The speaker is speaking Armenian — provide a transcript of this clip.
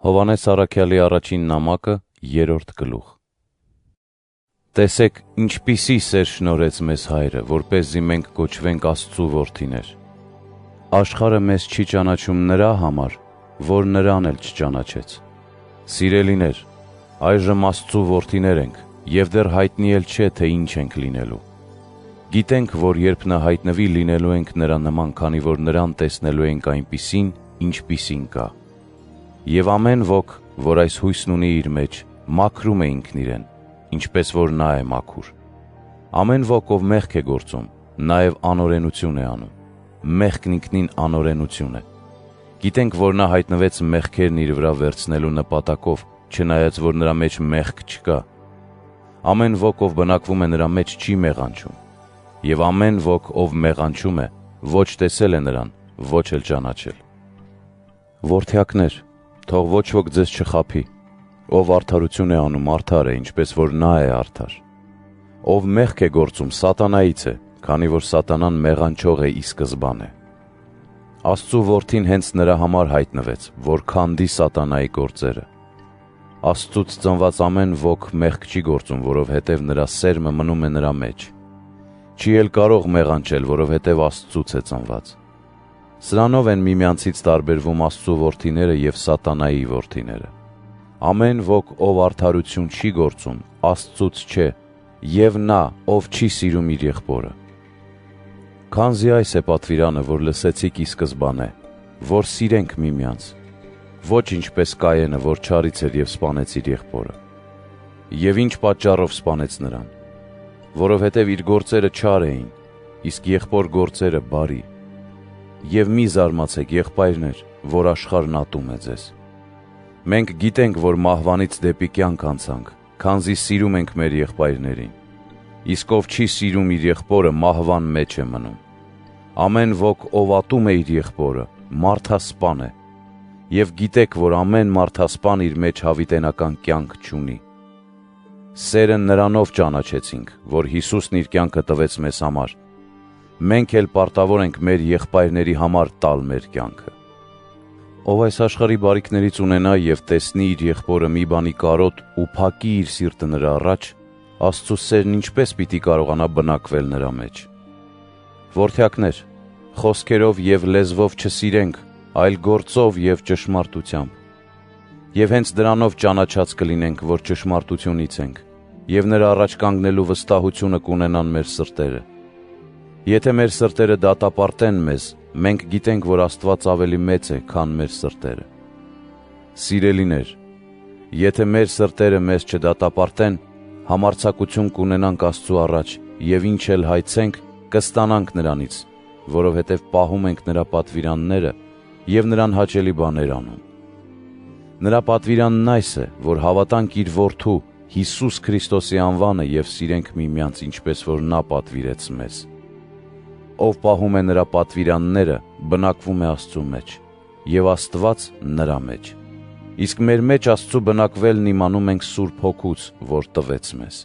Հովհաննես առաքյալի առաջին նամակը, 3-րդ գլուխ։ Տեսեք, ինչպիսի սեր շնորհեց մեզ Հայրը, որպեսզի մենք կոչվենք Աստծու որդիներ։ Աշխարհը մեզ չի ճանաչում նրա համար, որ նրան էլ չճանաչեց։ Սիրելիներ, այժմ Աստծու որդիներ ենք, և դեռ հայտնի էլ չէ, թե ինչ ենք լինելու։ Գիտենք, որ երբ նա հայտնվի, լինելու ենք նրա նման, քանի որ նրան տեսնելու ենք այնպիսին, ինչպիսին կա։ Եվ ամեն ոք, որ այս հույսն ունի իր մեջ, մաքրում է ինքն իրեն, ինչպես որ նա է մաքուր։ Ամեն ոք, ով մեղք է գործում, նաև անօրենություն է անում։ Մեղքն ինքնին անօրենություն է։ Գիտենք, որ նա հայտնվեց մեղքերն իր վրա վերցնելու նպատակով, չնայած որ նրա մեջ մեղք չկա։ Ամեն ոք, ով բնակվում է նրա մեջ, չի մեղանչում։ Եվ ամեն ոք, ով մեղանչում է, ոչ տեսել է նրան, ոչ էլ ճանաչել։ Որդյակներ, թող ոչ ոք ձեզ չխաբի, ով արդարություն է անում, արդար է, ինչպես որ նա է արդար։ Ով մեղք է գործում, սատանայից է, քանի որ սատանան մեղանչող է ի սկզբանե։ Աստծու որդին հենց նրա համար հայտնվեց, որ քանդի սատանայի գործերը։ Աստծուց ծնված ամեն ոք մեղք չի գործում, որովհետև նրա սերմը մնում է նրա մեջ։ Չի էլ կարող մեղանչել, որովհետև Աստծուց է ծնված։ Սրանով են միմյանցից տարբերվում Աստծու որդիները և սատանայի որդիները։ Ամեն ոք, ով արդարություն չի գործում, Աստծուց չէ, և նա, ով չի սիրում իր եղբորը։ Քանզի այս է պատվիրանը, որ լսեցիք ի սկզբանե, որ սիրենք միմյանց, ոչ ինչպես Կայենը, որ չարից էր և սպանեց իր եղբորը։ Եվ ինչ պատճառով սպանեց նրան, որովհետև իր գործերը չար էին, իսկ եղբոր գործերը բարի։ Եվ մի զարմացեք, եղբայրներ, որ աշխարհն ատում է ձեզ։ Մենք գիտենք, որ մահվանից դեպի կյանք անցանք, քանզի սիրում ենք մեր եղբայրներին։ Իսկ ով չի սիրում իր եղբորը, մահվան մեջ է մնում։ Ամեն ոք, ով ատում է իր եղբորը, մարդասպան է։ Եվ գիտեք, որ ամեն մարդասպան իր մեջ հավիտենական կյանք չունի։ Սերը նրանով ճանաչեցինք, որ Հիսուսն իր կյանքը տվեց մեզ համար։ Մենք էլ պարտավոր ենք մեր եղբայրների համար տալ մեր կյանքը։ Ով այս աշխարհի բարիքներից ունենա և տեսնի իր եղբորը մի բանի կարոտ ու փակի իր սիրտը նրա առաջ, Աստծու սերն ինչպես պիտի կարողանա բնակվել նրա մեջ։ Որդյակներ, խոսքերով և լեզվով չսիրենք, այլ գործով և ճշմարտությամբ։ Եվ հենց դրանով ճանաչած կլինենք, որ ճշմարտությունից ենք, և նրա առաջ կանգնելու վստահությունը կունենան մեր սրտերը։ Եթե մեր սրտերը դատապարտեն մեզ, մենք գիտենք, որ Աստված ավելի մեծ է, քան մեր սրտերը։ Սիրելիներ, եթե մեր սրտերը մեզ չդատապարտեն, համարձակություն կունենանք Աստծու առաջ և ինչ էլ հայցենք, կստանանք նրանից, որովհետև պահում ենք նրա պատվիրանները և նրան հաճելի բաներ անում։ Նրա պատվիրանն այս է, որ հավատանք իր Որդու Հիսուս Քրիստոսի անվանը և սիրենք միմյանց, ինչպես որ նա պատվիրեց մեզ։ Ով պահում է նրա պատվիրանները, բնակվում է Աստծու մեջ, և Աստված նրա մեջ։ Իսկ մեր մեջ Աստծու բնակվելն իմանում ենք Սուրբ Հոգուց, որ տվեց մեզ։